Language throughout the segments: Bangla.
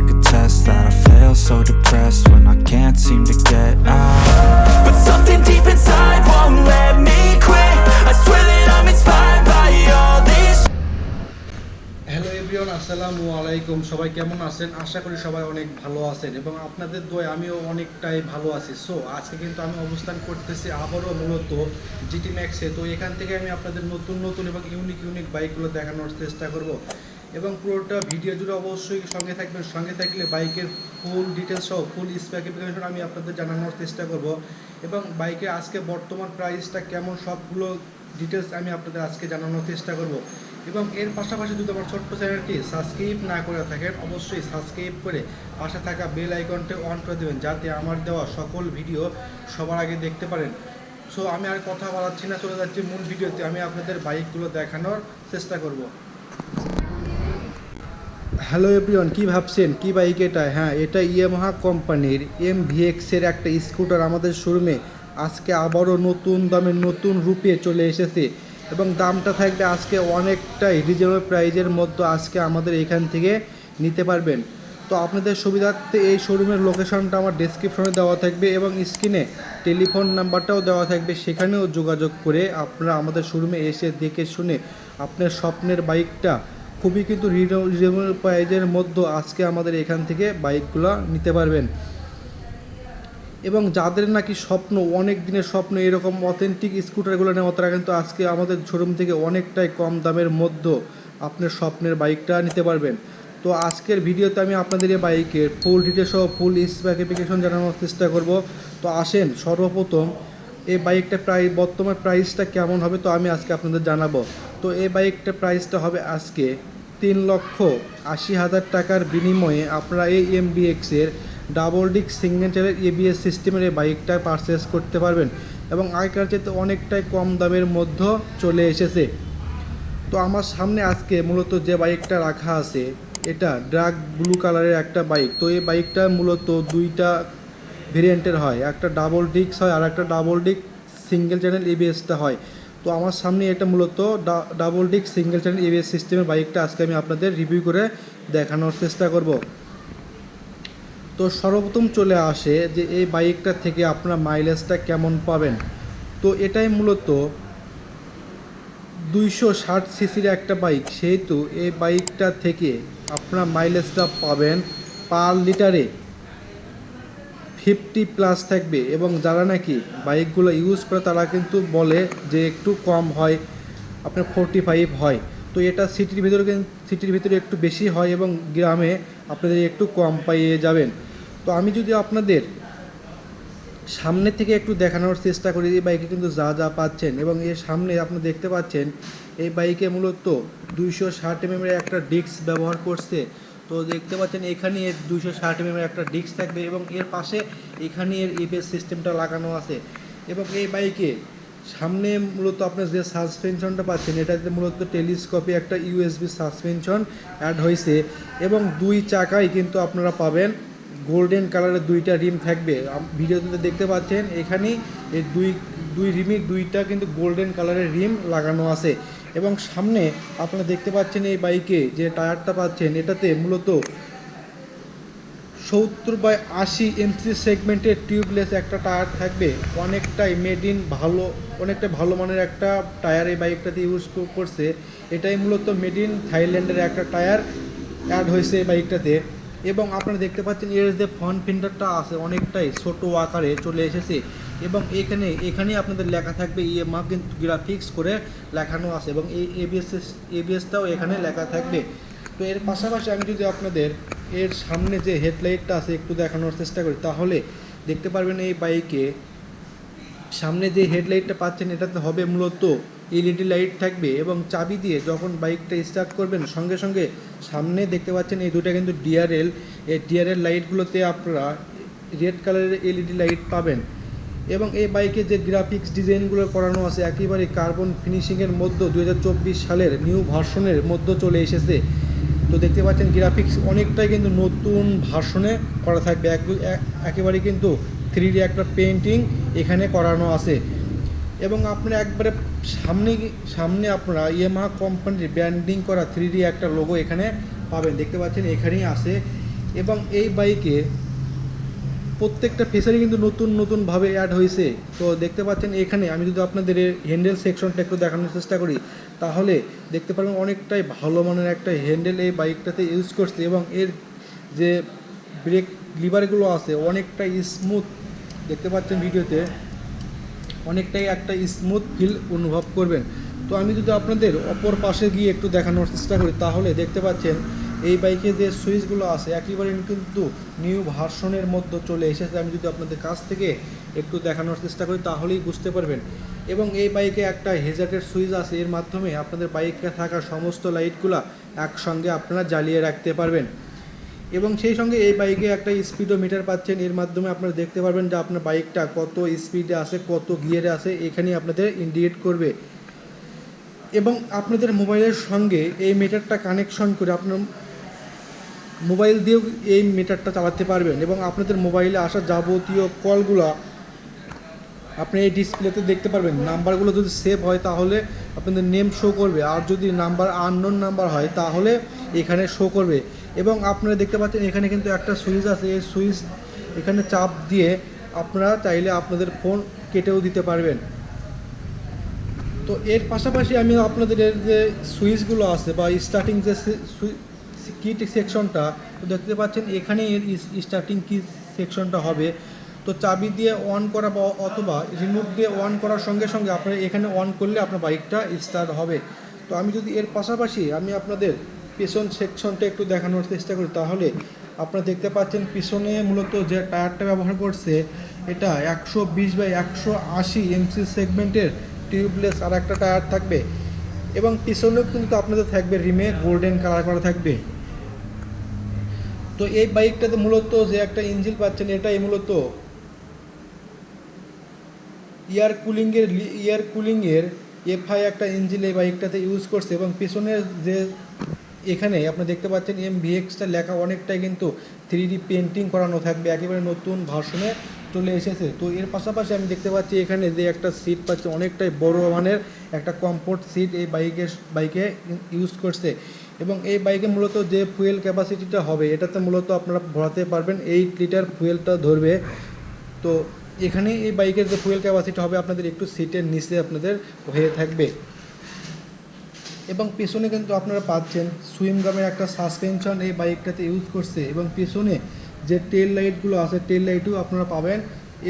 like a test that I fail, so depressed when I can't seem to get out. But something deep inside won't let me quit. I swear that I'm inspired by all this. Hello everyone, আসসালামু আলাইকুম। সবাই কেমন আছেন? আশা করি সবাই অনেক ভালো আছেন এবং আপনাদের দোয়ায় আমিও অনেকটাই ভালো আছি। সো আজকে কিন্তু আমি অবস্থান করতেছি আবারও মূলত জিটি ম্যাক্সে। তো এখান থেকে আমি আপনাদের নতুন নতুন এবং ইউনিক বাইকগুলো দেখানোর চেষ্টা করব এবং পুরোটা ভিডিও জুড়ে অবশ্যই সঙ্গে থাকবেন। সঙ্গে থাকলে বাইকের ফুল ডিটেলস সহ ফুল স্পেসিফিকেশন আমি আপনাদের জানানোর চেষ্টা করব এবং বাইকের আজকে বর্তমান প্রাইসটা কেমন সবগুলো ডিটেলস আমি আপনাদের আজকে জানানোর চেষ্টা করব। এবং এর পাশাপাশি যদি আমার ছোট্ট চ্যানেলটি সাবস্ক্রাইব না করে থাকেন, অবশ্যই সাবস্ক্রাইব করে পাশে থাকা বেল আইকনটি অন করে দেবেন, যাতে আমার দেওয়া সকল ভিডিও সবার আগে দেখতে পারেন। সো আমি আর কথা বলাচ্ছি না, চলে যাচ্ছি মূল ভিডিওতে। আমি আপনাদের বাইকগুলো দেখানোর চেষ্টা করব। হ্যালো এভরিওয়ান, কী ভাবছেন কী বাইক এটা? হ্যাঁ, এটা ইয়ামাহা কোম্পানির MVX-এর একটা স্কুটার আমাদের শোরুমে আজকে আবারও নতুন দামে নতুন রূপে চলে এসেছে এবং দামটা থাকবে আজকে অনেকটাই রিজনেবল প্রাইজের মধ্যে আজকে আমাদের এখান থেকে নিতে পারবেন। তো আপনাদের সুবিধার্থে এই শোরুমের লোকেশনটা আমার ডেসক্রিপশনে দেওয়া থাকবে এবং স্ক্রিনে টেলিফোন নাম্বারটাও দেওয়া থাকবে, সেখানেও যোগাযোগ করে আপনারা আমাদের শোরুমে এসে দেখে শুনে আপনার স্বপ্নের বাইকটা খুবই কিন্তু রিজনেবল প্রাইজের মধ্যে আজকে আমাদের এখান থেকে বাইকগুলো নিতে পারবেন। এবং যাদের নাকি স্বপ্ন, অনেক দিনের স্বপ্ন এরকম অথেন্টিক স্কুটারগুলো নেওয়া, তারা কিন্তু আজকে আমাদের শোরুম থেকে অনেকটাই কম দামের মধ্যে আপনার স্বপ্নের বাইকটা নিতে পারবেন। তো আজকের ভিডিওতে আমি আপনাদের এই বাইকের ফুল ডিটেলস সহ ফুল স্পেসিফিকেশন জানানোর চেষ্টা করব। তো আসেন, সর্বপ্রথম এই বাইকটা বর্তমান প্রাইসটা কেমন হবে তো আমি আজকে আপনাদের জানাবো। তো এই বাইকটার প্রাইসটা হবে আজকে 3,80,000 টাকার বিনিময়ে আপনারা এই MVX-এর double disc single channel ABS সিস্টেমের এই বাইকটা পারচেস করতে পারবেন এবং আগেকার চেয়ে অনেকটাই কম দামের মধ্যে চলে এসেছে। তো আমার সামনে আজকে মূলত যে বাইকটা রাখা আছে, এটা ডার্ক ব্লু কালারের একটা বাইক। তো এই বাইকটা মূলত দুইটা ভেরিয়েন্টের হয়, একটা ডাবল ডিস্ক হয় আর একটা ডাবল ডিস্ক সিঙ্গেল চ্যানেল ABSটা হয়। তো আমার সামনে এটা মূলত double disc single channel ABS সিস্টেমের বাইকটা আজকে আমি আপনাদের রিভিউ করে দেখানোর চেষ্টা করব। তো সর্বপ্রথম চলে আসে যে এই বাইকটা থেকে আপনারা মাইলেজটা কেমন পাবেন। তো এটাই মূলত 260 সিসির একটা বাইক, সেহেতু এই বাইকটা থেকে আপনারা মাইলেজটা পাবেন পার লিটারে 50+ থাকবে এবং যারা নাকি বাইকগুলো ইউজ করে তারা কিন্তু বলে যে একটু কম হয়, আপনার 45 হয়। তো এটা সিটির ভিতরে একটু বেশি হয় এবং গ্রামে আপনাদের একটু কম পাইয়ে যাবেন। তো আমি যদি আপনাদের সামনে থেকে একটু দেখানোর চেষ্টা করি এই বাইকে কিন্তু যা পাচ্ছেন এবং এর সামনে আপনি দেখতে পাচ্ছেন এই বাইকে মূলত 260 mm একটা ডিস্ক ব্যবহার করছে। তো দেখতে পাচ্ছেন এখানে এর 260 mm একটা ডিস্ক থাকবে এবং এর পাশে এখানে এর ABS সিস্টেমটা লাগানো আছে এবং এই বাইকে সামনে মূলত আপনার যে সাসপেনশনটা পাচ্ছেন এটাতে মূলত টেলিস্কোপে একটা USB সাসপেনশন অ্যাড হয়েছে এবং দুই চাকায় কিন্তু আপনারা পাবেন গোল্ডেন কালারের দুইটা রিম থাকবে। ভিডিওতে দেখতে পাচ্ছেন এখানেই এই দুই রিমের দুইটা কিন্তু গোল্ডেন কালারের রিম লাগানো আছে এবং সামনে আপনারা দেখতে পাচ্ছেন এই বাইকে যে টায়ারটা পাচ্ছেন এটাতে মূলত 70/80 MC সেগমেন্টের টিউবলেস একটা টায়ার থাকবে। অনেকটাই অনেকটাই ভালো মানের একটা টায়ার এই বাইকটাতে ইউজ করছে। এটাই মূলত মেড ইন থাইল্যান্ডের একটা টায়ার অ্যাড হয়েছে এই বাইকটাতে এবং আপনারা দেখতে পাচ্ছেন এর যে ফ্রন্ট ফেন্ডারটা আছে অনেকটাই ছোটো আকারে চলে এসেছে এবং এখানে আপনাদের লেখা থাকবে ইয়ামাহা কিন্তু গ্রাফিক্স করে লেখানো আছে এবং এই ABSটাও এখানে লেখা থাকবে। তো এর পাশাপাশি আমি যদি আপনাদের এর সামনে যে হেডলাইটটা আছে একটু দেখানোর চেষ্টা করি, তাহলে দেখতে পারবেন এই বাইকে সামনে যে হেডলাইটটা পাচ্ছেন এটাতে হবে মূলত LED লাইট থাকবে এবং চাবি দিয়ে যখন বাইকটা স্টার্ট করবেন সঙ্গে সঙ্গে সামনে দেখতে পাচ্ছেন এই দুটো কিন্তু DRL, এই DRL লাইটগুলোতে আপনারা রেড কালারের LED লাইট পাবেন এবং এই বাইকে যে গ্রাফিক্স ডিজাইনগুলো করানো আছে একেবারে কার্বন ফিনিশিংয়ের মধ্যে 2024 সালের নিউ ভার্সনের মধ্যে চলে এসেছে। তো দেখতে পাচ্ছেন গ্রাফিক্স অনেকটাই কিন্তু নতুন ভার্সনে করা থাকবে, একেবারে কিন্তু 3D একটা পেন্টিং এখানে করানো আছে এবং আপনারা একবারে সামনে আপনারা ইয়ামাহা কোম্পানির ব্র্যান্ডিং করা 3D একটা লোগো এখানে পাবেন। দেখতে পাচ্ছেন এখানেই আছে এবং এই বাইকে প্রত্যেকটা ফিচারই কিন্তু নতুন নতুনভাবে অ্যাড হয়েছে। তো দেখতে পাচ্ছেন এখানে আমি যদি আপনাদের এর হ্যান্ডেল সেকশনটা একটু দেখানোর চেষ্টা করি, তাহলে দেখতে পারবেন অনেকটাই ভালো মানের একটা হ্যান্ডেল এই বাইকটাতে ইউজ করছে এবং এর যে ব্রেক লিভারগুলো আছে অনেকটাই স্মুথ। দেখতে পাচ্ছেন ভিডিওতে অনেকটাই একটা স্মুথ ফিল অনুভব করবেন। তো আমি যদি আপনাদের অপর পাশে গিয়ে একটু দেখানোর চেষ্টা করি, তাহলে দেখতে পাচ্ছেন এই বাইকে যে সুইচগুলো আছে একেবারে কিন্তু নিউ ভার্সনের মধ্যে চলে এসেছে। আমি যদি আপনাদের কাছ থেকে একটু দেখানোর চেষ্টা করি তাহলেই বুঝতে পারবেন। এবং এই বাইকে একটা হেজার্টের সুইচ আছে, এর মাধ্যমে আপনাদের বাইকে থাকা সমস্ত লাইটগুলো একসঙ্গে আপনারা জ্বালিয়ে রাখতে পারবেন। এবং সেই সঙ্গে এই বাইকে একটা স্পিডোমিটার পাচ্ছেন, এর মাধ্যমে আপনারা দেখতে পারবেন যে আপনার বাইকটা কত স্পিডে আছে, কত গিয়ারে আছে, এখানে আপনাদের ইন্ডিকেট করবে। এবং আপনাদের মোবাইলের সঙ্গে এই মিটারটা কানেকশন করে আপনার মোবাইল দিয়েও এই মিটারটা চালাতে পারবেন। এবং আপনাদের মোবাইলে আসা যাবতীয় কলগুলো আপনি এই ডিসপ্লেতে দেখতে পারবেন। নাম্বারগুলো যদি সেভ হয় তাহলে আপনাদের নেম শো করবে, আর যদি নাম্বার আননোন নাম্বার হয় তাহলে এখানে শো করবে। এবং আপনারা দেখতে পাচ্ছেন এখানে কিন্তু একটা সুইচ আছে, এই সুইচ এখানে চাপ দিয়ে আপনারা চাইলে আপনাদের ফোন কেটেও দিতে পারবেন। তো এর পাশাপাশি আমি আপনাদের এর যে সুইচগুলো আছে বা স্টার্টিং যে কিট সেকশনটা দেখতে পাচ্ছেন, এখানে এর স্টার্টিং কি সেকশনটা হবে। তো চাবি দিয়ে অন করা বা অথবা রিমোট দিয়ে অন করার সঙ্গে সঙ্গে আপনারা এখানে অন করলে আপনার বাইকটা স্টার্ট হবে। তো আমি যদি এর পাশাপাশি আমি আপনাদের পিছন সেকশনটা একটু দেখানোর চেষ্টা করি, তাহলে আপনারা দেখতে পাচ্ছেন পিছনে মূলত যে টায়ারটা ব্যবহার করছে এটা 120/180 এমসি সেগমেন্টের টিউবলেস আর একটা টায়ার থাকবে। এবং পিছনেও কিন্তু আপনাদের থাকবে রিমে গোল্ডেন কালার করা থাকবে। তো এই বাইকটাতে মূলত যে একটা ইঞ্জিন পাচ্ছেন এটাই মূলত ইয়ার কুলিংয়ের এফআই একটা ইঞ্জিন এই বাইকটাতে ইউজ করছে। এবং পিছনের যে এখানে আপনি দেখতে পাচ্ছেন MVXটা লেখা অনেকটাই কিন্তু 3D পেন্টিং করানো থাকবে, একেবারে নতুন ভার্সনে চলে এসেছে। তো এর পাশাপাশি আমি দেখতে পাচ্ছি এখানে যে একটা সিট পাচ্ছি অনেকটাই বড় মানের একটা কমফোর্ট সিট এই বাইকে ইউজ করছে। এবং এই বাইকে মূলত যে ফুয়েল ক্যাপাসিটিটা হবে এটাতে মূলত আপনারা ভরাতে পারবেন 8 লিটার ফুয়েলটা ধরবে। তো এখানে এই বাইকের যে ফুয়েল ক্যাপাসিটি হবে আপনাদের একটু সিটের নিচে আপনাদের হয়ে থাকবে। এবং পিছনে কিন্তু আপনারা পাচ্ছেন সুইমগামের একটা সাসপেনশন এই বাইকটাতে ইউজ করছে। এবং পিছনে যে টেল লাইটগুলো আছে টেল লাইটও আপনারা পাবেন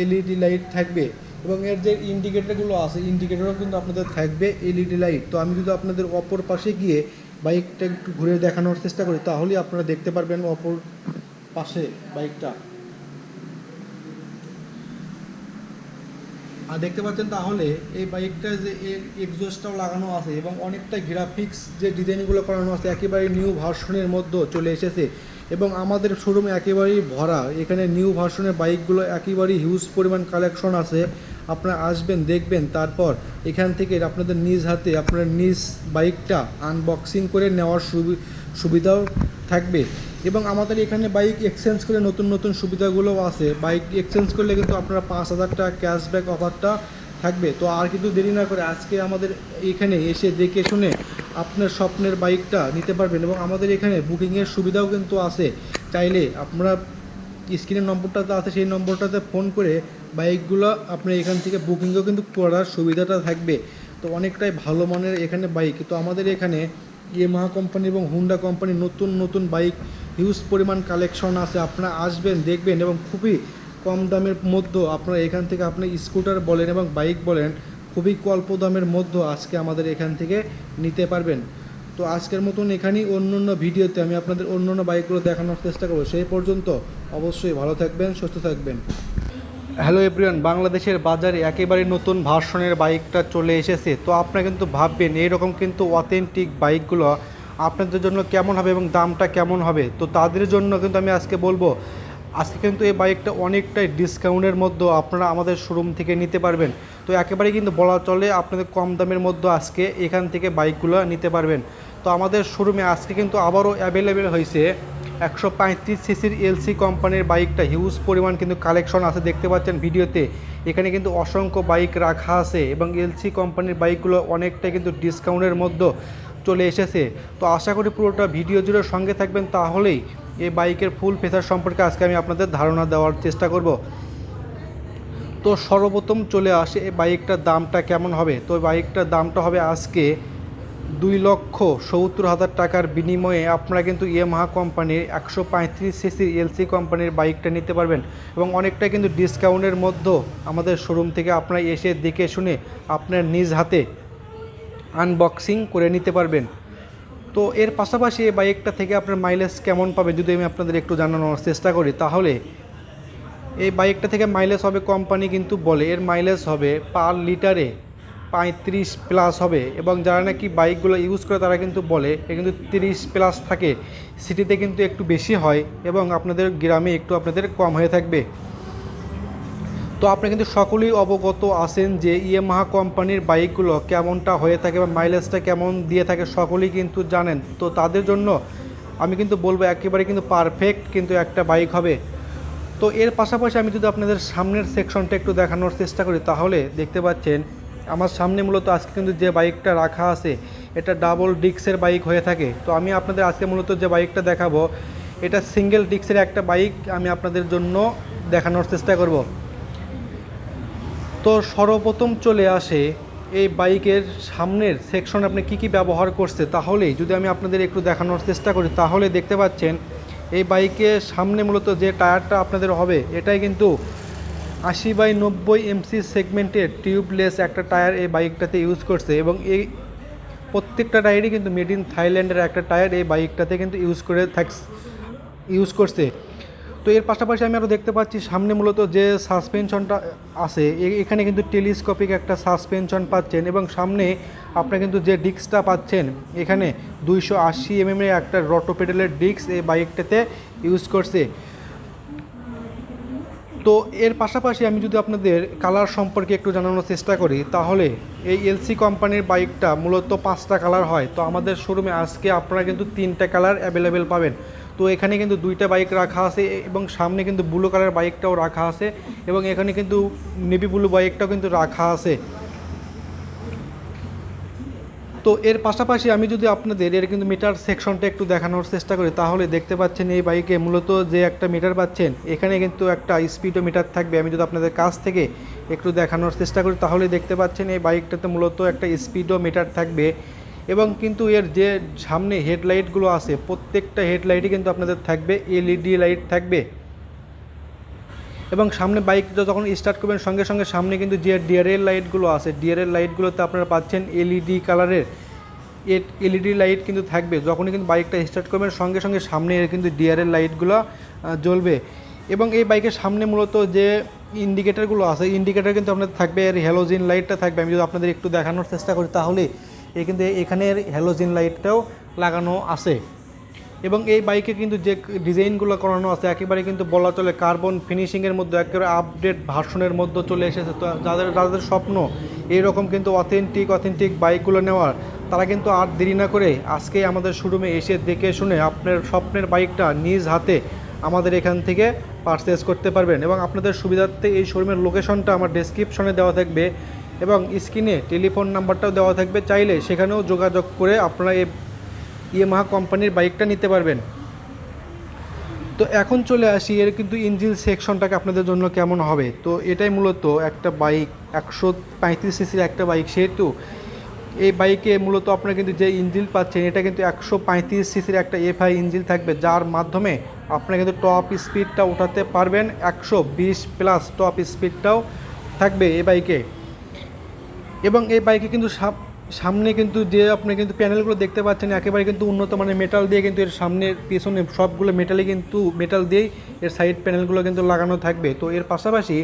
LED লাইট থাকবে। এবং এর যে ইন্ডিকেটরগুলো আছে ইন্ডিকেটরও কিন্তু আপনাদের থাকবে LED লাইট। তো আমি যদি আপনাদের অপর পাশে গিয়ে বাইকটা একটু ঘুরে দেখানোর চেষ্টা করি, তাহলেই আপনারা দেখতে পারবেন অপর পাশে বাইকটা আর দেখতে পাচ্ছেন। তাহলে এই বাইকটা যে এর এক্সজস্টটাও লাগানো আছে এবং অনেকটা গ্রাফিক্স যে ডিজাইনগুলো করানো আছে একেবারে নিউ ভার্সনের মধ্যে চলে এসেছে। এবং আমাদের শোরুমে একেবারেই ভরা, এখানে নিউ ভার্সনের বাইকগুলো একেবারেই হিউজ পরিমাণ কালেকশন আছে। আপনারা আসবেন দেখবেন, তারপর এখান থেকে আপনাদের নিজ হাতে আপনার নিজ বাইকটা আনবক্সিং করে নেওয়ার সুবিধাও থাকবে। এবং আমাদের এখানে বাইক এক্সচেঞ্জ করে নতুন নতুন সুবিধাগুলোও আছে। বাইক এক্সচেঞ্জ করলে কিন্তু আপনারা 5,000 টাকা ক্যাশব্যাক অফারটা থাকবে। তো আর কিন্তু দেরি না করে আজকে আমাদের এখানে এসে দেখে শুনে আপনার স্বপ্নের বাইকটা নিতে পারবেন। এবং আমাদের এখানে বুকিংয়ের সুবিধাও কিন্তু আছে, চাইলে আপনারা স্ক্রিনের নম্বরটাতে আছে সেই নম্বরটাতে ফোন করে বাইকগুলো আপনার এখান থেকে বুকিংও কিন্তু করার সুবিধাটা থাকবে। তো অনেকটাই ভালো মানের এখানে বাইক। তো আমাদের এখানে ইয়ামাহা কোম্পানি এবং হুন্ডা কোম্পানি নতুন নতুন বাইক হিউজ পরিমাণ কালেকশন আছে। আপনারা আসবেন দেখবেন এবং খুবই কম দামের মধ্যে আপনারা এখান থেকে আপনি স্কুটার বলেন এবং বাইক বলেন খুবই অল্প দামের মধ্যে আজকে আমাদের এখান থেকে নিতে পারবেন। তো আজকের মতন এখানেই, অন্য ভিডিওতে আমি আপনাদের অন্য বাইকগুলো দেখানোর চেষ্টা করব। সেই পর্যন্ত অবশ্যই ভালো থাকবেন, সুস্থ থাকবেন। হ্যালো এভরিওয়ান, বাংলাদেশের বাজারে একেবারে নতুন ভার্সনের বাইকটা চলে এসেছে। তো আপনারা কিন্তু ভাববেন এইরকম কিন্তু অথেন্টিক বাইকগুলো আপনাদের জন্য কেমন হবে এবং দামটা কেমন হবে। তো তাদের জন্য কিন্তু আমি আজকে বলবো, আজকে কিন্তু এই বাইকটা অনেকটাই ডিসকাউন্টের মধ্যে আপনারা আমাদের শোরুম থেকে নিতে পারবেন। তো একেবারে কিন্তু বলা চলে আপনাদের কম দামের মধ্যে আজকে এখান থেকে বাইকগুলো নিতে পারবেন। তো আমাদের শোরুমে আজকে কিন্তু আবারও অ্যাভেলেবেল হয়েছে 135 সিসির এলসি কোম্পানির বাইকটা হিউজ পরিমাণ কিন্তু কালেকশন আছে। দেখতে পাচ্ছেন ভিডিওতে এখানে কিন্তু অসংখ্য বাইক রাখা আছে এবং এলসি কোম্পানির বাইকগুলো অনেকটাই কিন্তু ডিসকাউন্টের মধ্যে চলে এসেছে। তো আশা করি পুরোটা ভিডিও জুড়ে সঙ্গে থাকবেন, তাহলেই এই বাইকের ফুল ফিচার সম্পর্কে আজকে আমি আপনাদের ধারণা দেওয়ার চেষ্টা করব। তো সর্বপ্রথম চলে আসে এই বাইকটার দামটা কেমন হবে। তো বাইকটার দামটা হবে আজকে 2,70,000 টাকার বিনিময়ে আপনারা কিন্তু ইয়ামাহা কোম্পানির 135 সিসির এলসি কোম্পানির বাইকটা নিতে পারবেন এবং অনেকটা কিন্তু ডিসকাউন্টের মধ্যে আমাদের শোরুম থেকে আপনারা এসে দেখে শুনে আপনার নিজ হাতে আনবক্সিং করে নিতে পারবেন। তো এর পাশাপাশি এই বাইকটা থেকে আপনার মাইলেজ কেমন পাবে যদি আমি আপনাদের একটু জানানোর চেষ্টা করি, তাহলে এই বাইকটা থেকে মাইলেজ হবে, কোম্পানি কিন্তু বলে এর মাইলেজ হবে পার লিটারে 35+ হবে এবং যারা নাকি বাইকগুলো ইউজ করে তারা কিন্তু বলে এ কিন্তু 30+ থাকে। সিটিতে কিন্তু একটু বেশি হয় এবং আপনাদের গ্রামে একটু আপনাদের কম হয়ে থাকবে। তো আপনি কিন্তু সকলেই অবগত আছেন যে ইয়ামাহা কোম্পানির বাইকগুলো কেমনটা হয়ে থাকে বা মাইলেজটা কেমন দিয়ে থাকে, সকলেই কিন্তু জানেন। তো তাদের জন্য আমি কিন্তু বলবো একেবারে কিন্তু পারফেক্ট কিন্তু একটা বাইক হবে। তো এর পাশাপাশি আমি যদি আপনাদের সামনের সেকশনটা একটু দেখানোর চেষ্টা করি, তাহলে দেখতে পাচ্ছেন আমার সামনে মূলত আজকে কিন্তু যে বাইকটা রাখা আছে এটা ডাবল ডিস্কের বাইক হয়ে থাকে। তো আমি আপনাদের আজকে মূলত যে বাইকটা দেখাবো এটা সিঙ্গেল ডিস্কের একটা বাইক আমি আপনাদের জন্য দেখানোর চেষ্টা করব। তো সর্বপ্রথম চলে আসে এই বাইকের সামনের সেকশন আপনি কি ব্যবহার করছে, তাহলেই যদি আমি আপনাদের একটু দেখানোর চেষ্টা করি, তাহলে দেখতে পাচ্ছেন এই বাইকের সামনে মূলত যে টায়ারটা আপনাদের হবে এটাই কিন্তু 80/90 এমসি সেগমেন্টের টিউবলেস একটা টায়ার এই বাইকটাতে ইউজ করছে এবং এই প্রত্যেকটা টায়ারই কিন্তু মেড ইন থাইল্যান্ডের একটা টায়ার এই বাইকটাতে কিন্তু ইউজ করছে। তো এর পাশাপাশি আমি আরও দেখতে পাচ্ছি সামনে মূলত যে সাসপেনশনটা আছে এখানে কিন্তু টেলিস্কোপিক একটা সাসপেনশন পাচ্ছেন এবং সামনে আপনারা কিন্তু যে ডিস্কটা পাচ্ছেন এখানে 280 mm এর একটা রটো পেডেলের ডিস্ক এই বাইকটাতে ইউজ করছে। তো এর পাশাপাশি আমি যদি আপনাদের কালার সম্পর্কে একটু জানানোর চেষ্টা করি, তাহলে এই এলসি কোম্পানির বাইকটা মূলত 5টা কালার হয়। তো আমাদের শোরুমে আজকে আপনারা কিন্তু 3টা কালার অ্যাভেলেবেল পাবেন। তো এখানে কিন্তু 2টা বাইক রাখা আছে এবং সামনে কিন্তু ব্লু কালার বাইকটাও রাখা আছে এবং এখানে কিন্তু নেভি ব্লু বাইকটাও কিন্তু রাখা আছে। তো এর পাশাপাশি আমি যদি আপনাদের এর কিন্তু মিটার সেকশনটা একটু দেখানোর চেষ্টা করি, তাহলে দেখতে পাচ্ছেন এই বাইকে মূলত যে একটা মিটার পাচ্ছেন এখানে কিন্তু একটা স্পিডোমিটার থাকবে। আমি যদি আপনাদের কাছ থেকে একটু দেখানোর চেষ্টা করি, তাহলে দেখতে পাচ্ছেন এই বাইকটাতে মূলত একটা স্পিডোমিটার থাকবে এবং কিন্তু এর যে সামনে হেডলাইটগুলো আছে প্রত্যেকটা হেডলাইটই কিন্তু আপনাদের থাকবে এলইডি লাইট থাকবে এবং সামনে বাইকটা যখন স্টার্ট করবেন সঙ্গে সঙ্গে সামনে কিন্তু যে ডিআরএল লাইটগুলো আছে ডিআরএল লাইটগুলোতে আপনারা পাচ্ছেন এলইডি কালারের এলইডি লাইট কিন্তু থাকবে। যখনই কিন্তু বাইকটা স্টার্ট করবেন সঙ্গে সঙ্গে সামনে এর কিন্তু ডিআরএল লাইটগুলো জ্বলবে এবং এই বাইকের সামনে মূলত যে ইন্ডিকেটারগুলো আছে ইন্ডিকেটার কিন্তু আপনাদের থাকবে, এর হ্যালোজিন লাইটটা থাকবে। আমি যদি আপনাদের একটু দেখানোর চেষ্টা করি, তাহলে কিন্তু এখানের হ্যালোজিন লাইটটাও লাগানো আছে এবং এই বাইকে কিন্তু যে ডিজাইনগুলো করানো আছে একেবারে কিন্তু বলা চলে কার্বন ফিনিশিংয়ের মধ্যে একেবারে আপডেট ভার্সনের মধ্যে চলে এসেছে। তো যাদের স্বপ্ন এইরকম কিন্তু অথেন্টিক বাইকগুলো নেওয়ার, তারা কিন্তু আর দেরি না করে আজকেই আমাদের শোরুমে এসে দেখে শুনে আপনার স্বপ্নের বাইকটা নিজ হাতে আমাদের এখান থেকে পারচেজ করতে পারবেন এবং আপনাদের সুবিধার্থে এই শোরুমের লোকেশনটা আমার ডেসক্রিপশনে দেওয়া থাকবে এবং স্ক্রিনে টেলিফোন নাম্বারটাও দেওয়া থাকবে, চাইলে সেখানেও যোগাযোগ করে আপনারা এই ইয়ামাহা কোম্পানির বাইকটা নিতে পারবেন। তো এখন চলে আসি এর কিন্তু ইঞ্জিন সেকশনটাকে আপনাদের জন্য কেমন হবে। তো এটাই মূলত একটা বাইক 135 সিসির একটা বাইক, সেহেতু এই বাইকে মূলত আপনারা কিন্তু যে ইঞ্জিন পাচ্ছেন এটা কিন্তু 135 সিসির একটা এফআই ইঞ্জিন থাকবে, যার মাধ্যমে আপনারা কিন্তু টপ স্পিডটা উঠাতে পারবেন। 120+ টপ স্পিডটাও থাকবে এই বাইকে এবং এই বাইকে কিন্তু সামনে কিন্তু যে আপনি কিন্তু প্যানেলগুলো দেখতে পাচ্ছেন একেবারে কিন্তু উন্নত মানের মেটাল দিয়ে কিন্তু এর সামনের পিছনে সবগুলো মেটাল দিয়েই এর সাইড প্যানেলগুলো কিন্তু লাগানো থাকবে। তো এর পাশাপাশি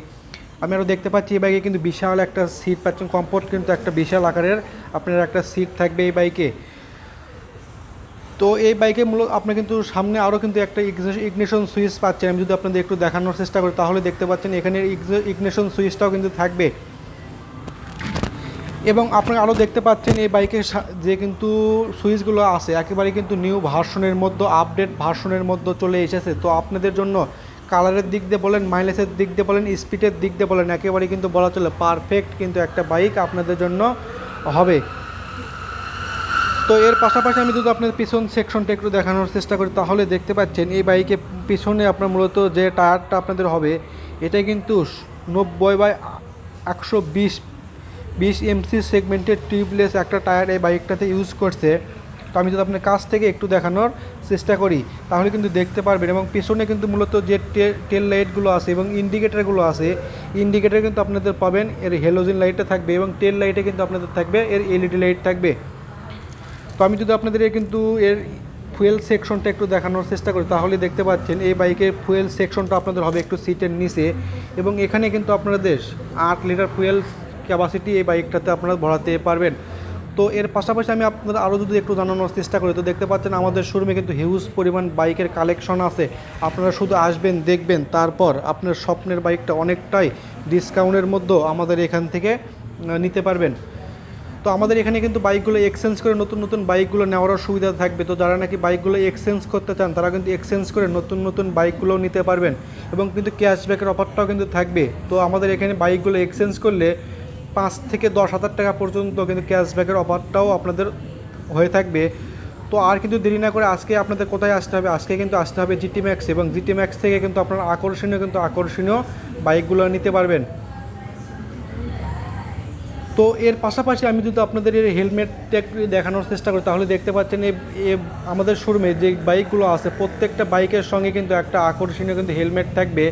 আমি আরও দেখতে পাচ্ছি এই বাইকে কিন্তু বিশাল একটা সিট পাচ্ছেন, কমফোর্ট কিন্তু একটা বিশাল আকারের আপনার একটা সিট থাকবে এই বাইকে। তো এই বাইকে মূলত আপনি কিন্তু সামনে আরও কিন্তু একটা ইগনিশন সুইচ পাচ্ছেন। আমি যদি আপনাদের একটু দেখানোর চেষ্টা করি, তাহলে দেখতে পাচ্ছেন এখানে ইগনিশন সুইচটাও কিন্তু থাকবে এবং আপনারা আরও দেখতে পাচ্ছেন এই বাইকের যে কিন্তু সুইচগুলো আছে একেবারে কিন্তু নিউ ভার্সনের মধ্যে আপডেট ভার্সনের মধ্যে চলে এসেছে। তো আপনাদের জন্য কালারের দিক দিয়ে বলেন, মাইলেজের দিক দিয়ে বলেন, স্পিডের দিক দিয়ে বলেন, একেবারে কিন্তু বলা চলে পারফেক্ট কিন্তু একটা বাইক আপনাদের জন্য হবে। তো এর পাশাপাশি আমি যদি আপনার পিছন সেকশনটা একটু দেখানোর চেষ্টা করি, তাহলে দেখতে পাচ্ছেন এই বাইকে পিছনে আপনার মূলত যে টায়ারটা আপনাদের হবে এটা কিন্তু 90/120 এমসি সেগমেন্টের টিউবলেস একটা টায়ার এই বাইকটাতে ইউজ করছে। তো আমি যদি আপনার কাছ থেকে একটু দেখানোর চেষ্টা করি তাহলে কিন্তু দেখতে পারবেন, এবং পিছনে কিন্তু মূলত যে টেল লাইটগুলো আছে এবং ইন্ডিকেটারগুলো আছে, ইন্ডিকেটার কিন্তু আপনাদের পাবেন এর হ্যালোজেন লাইটটা থাকবে, এবং টেল লাইটে কিন্তু আপনাদের থাকবে এর এলইডি লাইট থাকবে। তো আমি যদি আপনাদের কিন্তু এর ফুয়েল সেকশনটা একটু দেখানোর চেষ্টা করি তাহলে দেখতে পাচ্ছেন এই বাইকের ফুয়েল সেকশনটা আপনাদের হবে একটু সিটের নিচে, এবং এখানে কিন্তু আপনাদের 8 লিটার ফুয়েল ক্যাপাসিটি এই বাইকটাতে আপনারা ভরাতে পারবেন। তো এর পাশাপাশি আমি আপনাদের আরও যদি একটু জানানোর চেষ্টা করি, তো দেখতে পাচ্ছেন আমাদের শোরুমে কিন্তু হিউজ পরিমাণ বাইকের কালেকশন আছে। আপনারা শুধু আসবেন, দেখবেন, তারপর আপনার স্বপ্নের বাইকটা অনেকটাই ডিসকাউন্টের মধ্যে আমাদের এখান থেকে নিতে পারবেন। তো আমাদের এখানে কিন্তু বাইকগুলো এক্সচেঞ্জ করে নতুন নতুন বাইকগুলো নেওয়ারও সুবিধা থাকবে। তো যারা নাকি বাইকগুলো এক্সচেঞ্জ করতে চান তারা কিন্তু এক্সচেঞ্জ করে নতুন নতুন বাইকগুলোও নিতে পারবেন, এবং কিন্তু ক্যাশব্যাকের অফারটাও কিন্তু থাকবে। তো আমাদের এখানে বাইকগুলো এক্সচেঞ্জ করলে 5 থেকে 10,000 টাকা পর্যন্ত কিন্তু ক্যাশব্যাকের অফারটাও আপনাদের হয়ে থাকবে। তো আর কিন্তু দেরি না করে আজকে আপনাদের কোথায় আসতে হবে, আজকে কিন্তু আসতে হবে জিটি ম্যাক্স, এবং জিটি ম্যাক্স থেকে কিন্তু আপনারা আকর্ষণীয় বাইকগুলো নিতে পারবেন। তো এর পাশাপাশি আমি যদি আপনাদের এর হেলমেটটা একটু দেখানোর চেষ্টা করি তাহলে দেখতে পাচ্ছেন আমাদের শোরুমে যে বাইকগুলো আছে প্রত্যেকটা বাইকের সঙ্গে কিন্তু একটা আকর্ষণীয় কিন্তু হেলমেট থাকবে।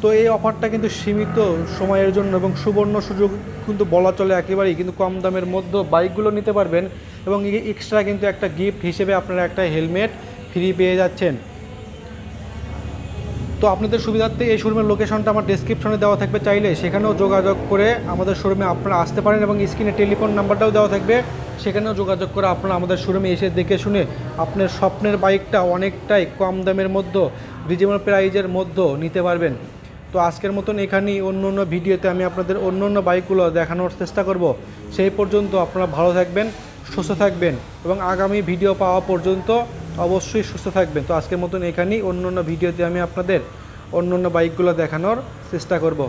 তো এই অফারটা কিন্তু সীমিত সময়ের জন্য, এবং সুবর্ণ সুযোগ কিন্তু বলা চলে একেবারেই, কিন্তু কম দামের মধ্যে বাইকগুলো নিতে পারবেন, এবং এক্সট্রা কিন্তু একটা গিফট হিসেবে আপনারা একটা হেলমেট ফ্রি পেয়ে যাচ্ছেন। তো আপনাদের সুবিধার্থে এই শোরুমের লোকেশনটা আমার ডেসক্রিপশনে দেওয়া থাকবে, চাইলে সেখানেও যোগাযোগ করে আমাদের শোরুমে আপনারা আসতে পারেন, এবং স্ক্রিনে টেলিফোন নাম্বারটাও দেওয়া থাকবে, সেখানেও যোগাযোগ করে আপনারা আমাদের শোরুমে এসে দেখে শুনে আপনার স্বপ্নের বাইকটা অনেকটাই কম দামের মধ্যে, রিজনেবল প্রাইজের মধ্যে নিতে পারবেন। তো আজকের মতন এখানেই, অন্য ভিডিওতে আমি আপনাদের অন্য বাইকগুলো দেখানোর চেষ্টা করব। সেই পর্যন্ত আপনারা ভালো থাকবেন, সুস্থ থাকবেন, এবং আগামী ভিডিও পাওয়া পর্যন্ত অবশ্যই সুস্থ থাকবেন। তো আজকের মতন এখানেই, অন্য ভিডিওতে আমি আপনাদের অন্য বাইকগুলো দেখানোর চেষ্টা করব।